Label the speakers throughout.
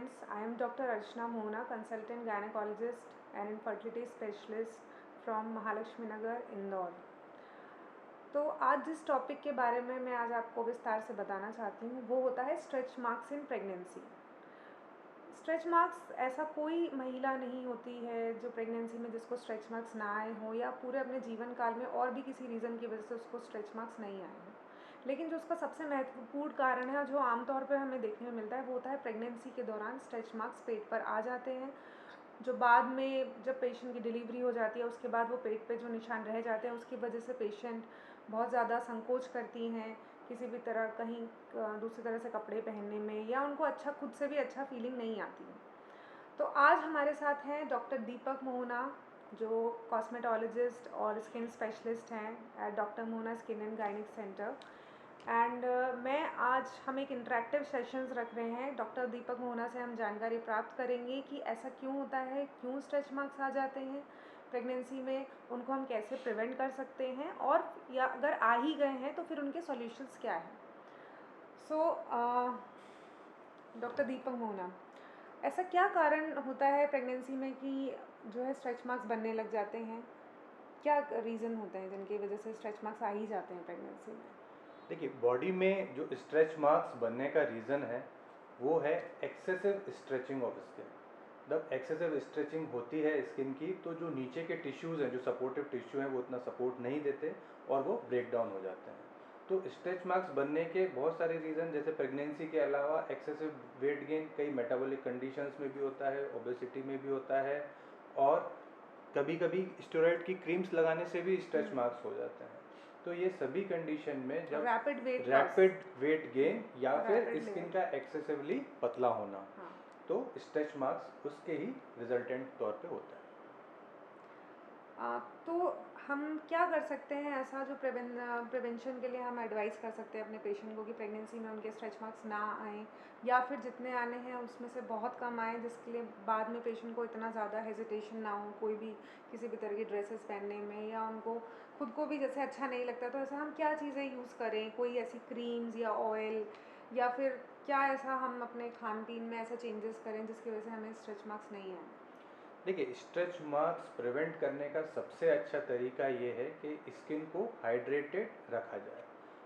Speaker 1: friends, I am Dr. Archana Mohana, consultant gynecologist and infertility specialist from Mahalakshmi Nagar, Indore. तो आज जिस topic के बारे में मैं आज आपको विस्तार से बताना चाहती हूँ वो होता है stretch marks in pregnancy. Stretch marks ऐसा कोई महिला नहीं होती है जो प्रेगनेंसी में जिसको स्ट्रेच मार्क्स ना आए हों या पूरे अपने जीवन काल में और भी किसी रीज़न की वजह से उसको स्ट्रेच मार्क्स नहीं आए हों। लेकिन जो उसका सबसे महत्वपूर्ण कारण है जो आमतौर पर हमें देखने में मिलता है वो होता है प्रेगनेंसी के दौरान स्ट्रेच मार्क्स पेट पर आ जाते हैं, जो बाद में जब पेशेंट की डिलीवरी हो जाती है उसके बाद वो पेट पे जो निशान रह जाते हैं उसकी वजह से पेशेंट बहुत ज़्यादा संकोच करती हैं किसी भी तरह कहीं दूसरी तरह से कपड़े पहनने में, या उनको अच्छा खुद से भी अच्छा फीलिंग नहीं आती है। तो आज हमारे साथ हैं डॉक्टर दीपक मोहना, जो कॉस्मेटोलॉजिस्ट और स्किन स्पेशलिस्ट हैं at doctor Mohana skin and gynaec centre. And मैं आज हम एक इंटरेक्टिव सेशंस रख रहे हैं। डॉक्टर दीपक मोहना से हम जानकारी प्राप्त करेंगे कि ऐसा क्यों होता है, क्यों स्ट्रेच मार्क्स आ जाते हैं प्रेगनेंसी में, उनको हम कैसे प्रिवेंट कर सकते हैं, और या अगर आ ही गए हैं तो फिर उनके सॉल्यूशंस क्या हैं। सो डॉक्टर दीपक मोहना, ऐसा क्या कारण होता है प्रेगनेंसी में कि जो है स्ट्रेच मार्क्स बनने लग जाते हैं? क्या रीज़न होते हैं जिनकी वजह से स्ट्रेच मार्क्स आ ही जाते हैं प्रेगनेंसी में?
Speaker 2: देखिए, बॉडी में जो स्ट्रेच मार्क्स बनने का रीज़न है वो है एक्सेसिव स्ट्रेचिंग ऑफ स्किन। जब एक्सेसिव स्ट्रेचिंग होती है स्किन की तो जो नीचे के टिश्यूज़ हैं, जो सपोर्टिव टिश्यू हैं, वो उतना सपोर्ट नहीं देते और वो ब्रेक डाउन हो जाते हैं। तो स्ट्रेच मार्क्स बनने के बहुत सारे रीज़न, जैसे प्रेगनेंसी के अलावा एक्सेसिव वेट गेन कई मेटाबॉलिक कंडीशंस में भी होता है, ओबेसिटी में भी होता है, और कभी कभी स्टेरॉइड की क्रीम्स लगाने से भी स्ट्रेच मार्क्स हो जाते हैं। तो ये सभी कंडीशन में जब रैपिड वेट गेन या फिर स्किन का एक्सेसिवली पतला होना,
Speaker 1: हाँ।
Speaker 2: तो स्ट्रेच मार्क्स उसके ही रिजल्टेंट तौर पे होता है।
Speaker 1: तो हम क्या कर सकते हैं ऐसा जो प्रिवेंशन के लिए हम एडवाइस कर सकते हैं अपने पेशेंट को कि प्रेगनेंसी में उनके स्ट्रेच मार्क्स ना आएँ, या फिर जितने आने हैं उसमें से बहुत कम आएँ, जिसके लिए बाद में पेशेंट को इतना ज़्यादा हेजिटेशन ना हो कोई भी किसी भी तरह की ड्रेसेस पहनने में, या उनको खुद को भी जैसे अच्छा नहीं लगता। तो ऐसा हम क्या चीज़ें यूज़ करें, कोई ऐसी क्रीम्स या ऑयल, या फिर क्या ऐसा हम अपने खान पीन में ऐसा चेंजेस करें जिसकी वजह से हमें स्ट्रेच मार्क्स नहीं आए?
Speaker 2: देखिए, स्ट्रेच मार्क्स प्रिवेंट करने का सबसे अच्छा तरीका ये है कि स्किन को हाइड्रेटेड रखा जाए।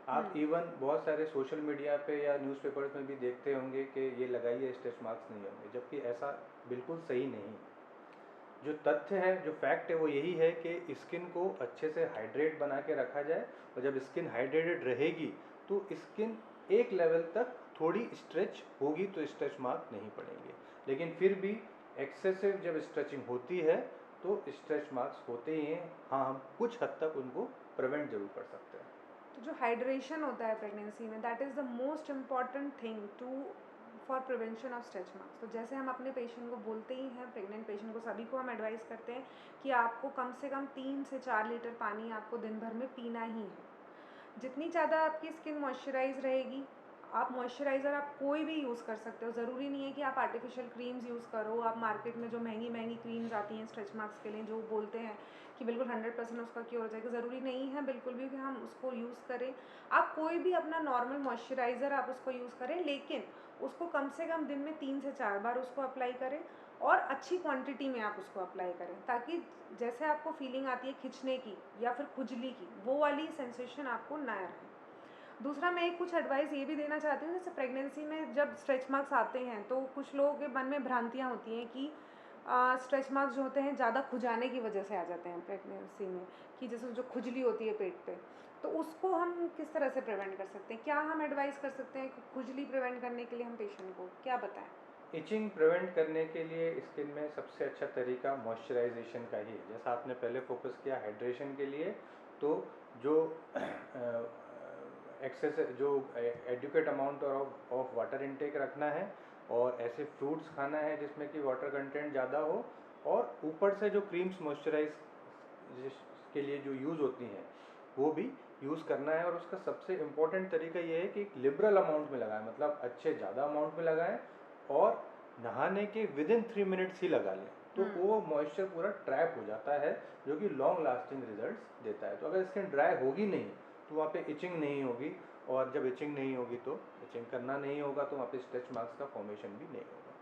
Speaker 2: आप इवन बहुत सारे सोशल मीडिया पे या न्यूज़पेपर्स में भी देखते होंगे कि ये लगाइए स्ट्रेच मार्क्स नहीं होंगे, जबकि ऐसा बिल्कुल सही नहीं। जो तथ्य है, जो फैक्ट है, वो यही है कि स्किन को अच्छे से हाइड्रेट बना के रखा जाए, और जब स्किन हाइड्रेटेड रहेगी तो स्किन एक लेवल तक थोड़ी स्ट्रेच होगी तो स्ट्रेच मार्क नहीं पड़ेंगे। लेकिन फिर भी एक्सेसिव जब स्ट्रेचिंग होती है तो स्ट्रेच मार्क्स होते ही हैं। हाँ, हम कुछ हद तक उनको प्रिवेंट जरूर कर सकते हैं।
Speaker 1: तो जो हाइड्रेशन होता है प्रेगनेंसी में, that is the most important thing to for prevention of stretch marks. तो जैसे हम अपने पेशेंट को बोलते ही हैं, प्रेग्नेंट पेशेंट को सभी को हम एडवाइस करते हैं कि आपको कम से कम 3 से 4 लीटर पानी आपको दिन भर में पीना ही है। जितनी ज़्यादा आपकी स्किन मॉइस्चराइज रहेगी, आप मॉइस्चराइज़र आप कोई भी यूज़ कर सकते हो, ज़रूरी नहीं है कि आप आर्टिफिशियल क्रीम्स यूज़ करो। आप मार्केट में जो महंगी महंगी क्रीम्स आती हैं स्ट्रेच मार्क्स के लिए, जो बोलते हैं कि बिल्कुल 100% उसका क्योर हो जाएगा, ज़रूरी नहीं है बिल्कुल भी कि हम उसको यूज़ करें। आप कोई भी अपना नॉर्मल मॉइस्चराइज़र आप उसको यूज़ करें, लेकिन उसको कम से कम दिन में 3 से 4 बार उसको अप्लाई करें, और अच्छी क्वांटिटी में आप उसको अप्लाई करें, ताकि जैसे आपको फीलिंग आती है खिंचने की या फिर खुजली की, वो वाली सेंसेशन आपको ना रहे। दूसरा, मैं एक कुछ एडवाइस ये भी देना चाहती हूँ, जैसे प्रेगनेंसी में जब स्ट्रेच मार्क्स आते हैं तो कुछ लोगों के मन में भ्रांतियाँ होती हैं कि स्ट्रेच मार्क्स जो होते हैं ज़्यादा खुजाने की वजह से आ जाते हैं प्रेगनेंसी में, कि जैसे जो खुजली होती है पेट पे, तो उसको हम किस तरह से प्रिवेंट कर सकते हैं? क्या हम एडवाइस कर सकते हैं कि खुजली प्रिवेंट करने के लिए हम पेशेंट को क्या बताएं?
Speaker 2: इचिंग प्रिवेंट करने के लिए स्किन में सबसे अच्छा तरीका मॉइस्चराइजेशन का ही है। जैसा आपने पहले फोकस किया हाइड्रेशन के लिए, तो जो एक्सेस जो adequate amount of water intake रखना है, और ऐसे फ्रूट्स खाना है जिसमें कि वाटर कंटेंट ज़्यादा हो, और ऊपर से जो क्रीम्स मॉइस्चराइज के लिए जो यूज़ होती हैं वो भी यूज़ करना है। और उसका सबसे इम्पोर्टेंट तरीका ये है कि एक लिबरल अमाउंट में लगाएं, मतलब अच्छे ज़्यादा अमाउंट में लगाएं, और नहाने के विदिन 3 मिनट्स ही लगा लें, तो वो मॉइस्चर पूरा ट्रैप हो जाता है, जो कि लॉन्ग लास्टिंग रिजल्ट्स देता है। तो अगर स्किन ड्राई होगी नहीं तो वहाँ पे इचिंग नहीं होगी, और जब इचिंग नहीं होगी तो इचिंग करना नहीं होगा, तो वहाँ पे स्ट्रेच मार्क्स का फॉर्मेशन भी नहीं होगा।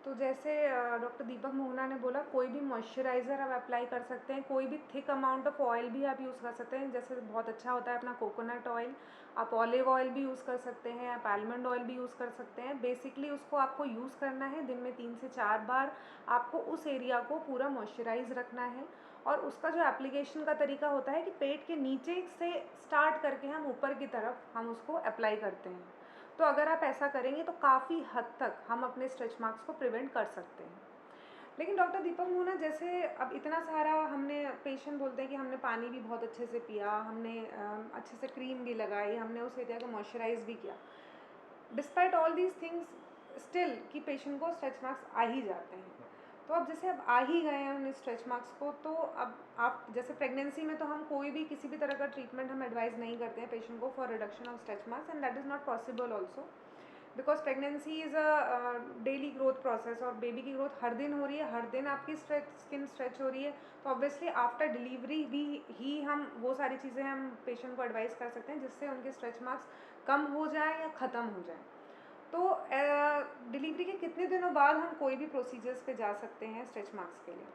Speaker 1: तो जैसे डॉक्टर दीपक मोहना ने बोला, कोई भी मॉइस्चराइज़र आप अप्लाई कर सकते हैं, कोई भी थिक अमाउंट ऑफ ऑयल भी आप यूज़ कर सकते हैं, जैसे बहुत अच्छा होता है अपना कोकोनट ऑयल, आप ऑलिव ऑयल भी यूज़ कर सकते हैं, आप आलमंड ऑयल भी यूज़ कर सकते हैं। बेसिकली उसको आपको यूज़ करना है दिन में 3 से 4 बार, आपको उस एरिया को पूरा मॉइस्चराइज़ रखना है। और उसका जो एप्लीकेशन का तरीका होता है कि पेट के नीचे से स्टार्ट करके हम ऊपर की तरफ हम उसको अप्लाई करते हैं। तो अगर आप ऐसा करेंगे तो काफ़ी हद तक हम अपने स्ट्रेच मार्क्स को प्रिवेंट कर सकते हैं। लेकिन डॉक्टर दीपक मोहना, जैसे अब इतना सारा हमने, पेशेंट बोलते हैं कि हमने पानी भी बहुत अच्छे से पिया, हमने अच्छे से क्रीम भी लगाई, हमने उस एरिया को मॉइस्चराइज भी किया, despite all these things still कि पेशेंट को स्ट्रेच मार्क्स आ ही जाते हैं। तो अब जैसे अब आ ही गए हैं उन स्ट्रेच मार्क्स को, तो अब आप जैसे प्रेगनेंसी में तो हम कोई भी किसी भी तरह का ट्रीटमेंट हम एडवाइस नहीं करते हैं पेशेंट को for reduction of stretch marks, and that is not possible also, because pregnancy is a daily growth process, और बेबी की ग्रोथ हर दिन हो रही है, हर दिन आपकी स्किन स्ट्रेच हो रही है। तो ऑब्वियसली आफ्टर डिलीवरी भी ही हम वो सारी चीज़ें हम पेशेंट को एडवाइस कर सकते हैं जिससे उनके स्ट्रेच मार्क्स कम हो जाए या ख़त्म हो जाए। तो डिलीवरी के कितने दिनों बाद हम कोई भी प्रोसीजर्स पे जा सकते हैं स्ट्रेच मार्क्स के लिए?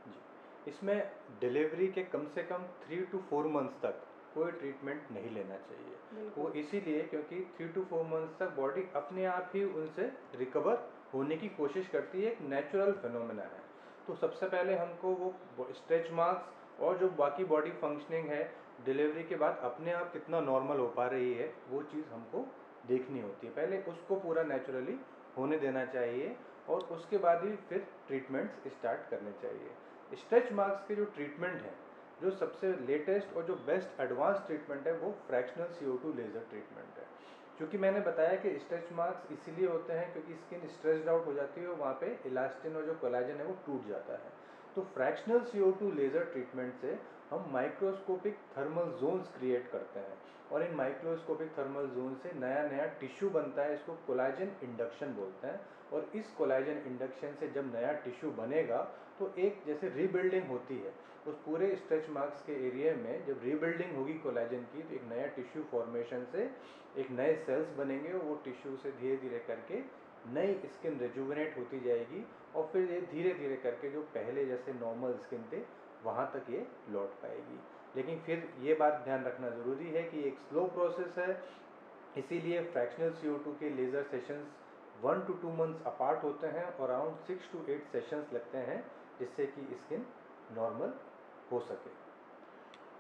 Speaker 2: जी, इसमें डिलीवरी के कम से कम 3 to 4 मंथ्स तक कोई ट्रीटमेंट नहीं लेना चाहिए। वो इसीलिए क्योंकि 3 to 4 मंथ्स तक बॉडी अपने आप ही उनसे रिकवर होने की कोशिश करती है, एक नेचुरल फिनोमेना है। तो सबसे पहले हमको वो स्ट्रेच मार्क्स और जो बाकी बॉडी फंक्शनिंग है डिलीवरी के बाद अपने आप कितना नॉर्मल हो पा रही है, वो चीज़ हमको देखनी होती है। पहले उसको पूरा नेचुरली होने देना चाहिए और उसके बाद ही फिर ट्रीटमेंट्स स्टार्ट करने चाहिए। स्ट्रेच मार्क्स के जो ट्रीटमेंट है, जो सबसे लेटेस्ट और जो बेस्ट एडवांस ट्रीटमेंट है, वो फ्रैक्शनल CO2 लेज़र ट्रीटमेंट है। क्योंकि मैंने बताया कि स्ट्रेच मार्क्स इसीलिए होते हैं क्योंकि स्किन स्ट्रेस्ड आउट हो जाती है और वहाँ पे इलास्टिन और जो कोलेजन है वो टूट जाता है। तो फ्रैक्शनल CO2 लेज़र ट्रीटमेंट से हम माइक्रोस्कोपिक थर्मल जोन्स क्रिएट करते हैं और इन माइक्रोस्कोपिक थर्मल जोन से नया नया टिश्यू बनता है, इसको कोलेजन इंडक्शन बोलते हैं। और इस कोलेजन इंडक्शन से जब नया टिश्यू बनेगा तो एक जैसे रीबिल्डिंग होती है, उस पूरे स्ट्रेच मार्क्स के एरिया में जब रीबिल्डिंग होगी कोलेजन की तो एक नया टिश्यू फॉर्मेशन से एक नए सेल्स बनेंगे और वो टिश्यू से धीरे धीरे करके नई स्किन रिजुविनेट होती जाएगी और फिर ये धीरे धीरे करके जो पहले जैसे नॉर्मल स्किन थे वहाँ तक ये लौट पाएगी। लेकिन फिर ये बात ध्यान रखना ज़रूरी है कि एक स्लो प्रोसेस है, इसीलिए फ्रैक्शनल CO2 के laser sessions 1 to 2 months apart होते हैं और अराउंड 6 to 8 सेशंस लगते हैं जिससे कि स्किन नॉर्मल हो सके।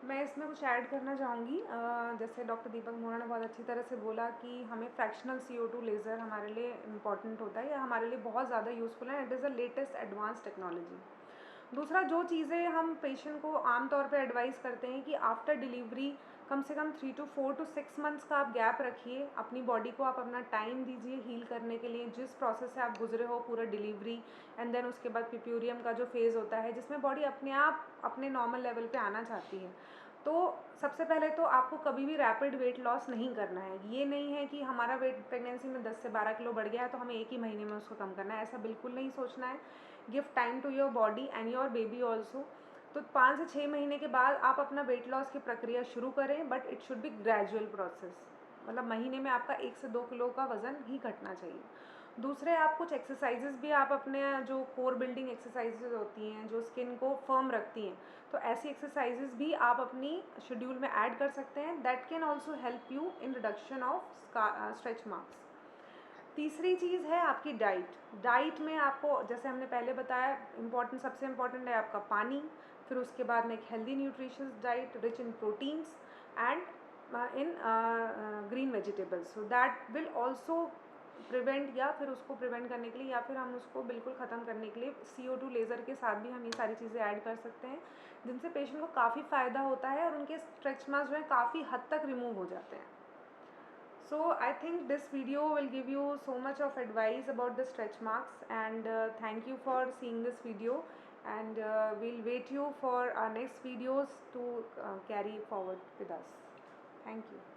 Speaker 1: मैं इसमें कुछ ऐड करना चाहूँगी। जैसे डॉक्टर दीपक मोहना ने बहुत अच्छी तरह से बोला कि हमें फ्रैक्शनल CO2 लेज़र हमारे लिए इम्पॉर्टेंट होता है या हमारे लिए बहुत ज़्यादा यूज़फुल है, it is the latest advance technology. दूसरा, जो चीज़ें हम पेशेंट को आम तौर पे एडवाइस करते हैं कि आफ्टर डिलीवरी कम से कम 3 to 4 to 6 मंथ्स का आप गैप रखिए, अपनी बॉडी को आप अपना टाइम दीजिए हील करने के लिए, जिस प्रोसेस से आप गुजरे हो पूरा डिलीवरी एंड देन उसके बाद पिप्यूरियम का जो फेज़ होता है जिसमें बॉडी अपने आप अपने नॉर्मल लेवल पे आना चाहती है। तो सबसे पहले तो आपको कभी भी रैपिड वेट लॉस नहीं करना है। ये नहीं है कि हमारा वेट प्रेगनेंसी में 10 से 12 किलो बढ़ गया है तो हमें एक ही महीने में उसको कम करना है, ऐसा बिल्कुल नहीं सोचना है। Give time to your body and your baby also. तो 5 से 6 महीने के बाद आप अपना वेट लॉस की प्रक्रिया शुरू करें, but it should be gradual process. मतलब महीने में आपका 1 से 2 किलो का वज़न ही घटना चाहिए। दूसरे, आप कुछ एक्सरसाइजेज भी आप अपने जो कोर बिल्डिंग एक्सरसाइजेज होती हैं जो स्किन को फर्म रखती हैं, तो ऐसी एक्सरसाइजेज भी आप अपनी शेड्यूल में ऐड कर सकते हैं, that can also help you in reduction of stretch marks. तीसरी चीज़ है आपकी डाइट। डाइट में आपको, जैसे हमने पहले बताया, सबसे इम्पॉर्टेंट है आपका पानी, फिर उसके बाद में एक healthy nutritious diet rich in proteins and in green vegetables, so that will also prevent, या फिर उसको प्रिवेंट करने के लिए या फिर हम उसको बिल्कुल ख़त्म करने के लिए CO2 लेज़र के साथ भी हम ये सारी चीज़ें ऐड कर सकते हैं, जिनसे पेशेंट को काफ़ी फ़ायदा होता है और उनके स्ट्रेच मार्क्स जो है काफ़ी हद तक रिमूव हो जाते हैं। So I think this video will give you so much of advice about the stretch marks, and thank you for seeing this video, and we'll wait you for our next videos to carry forward with us. Thank you.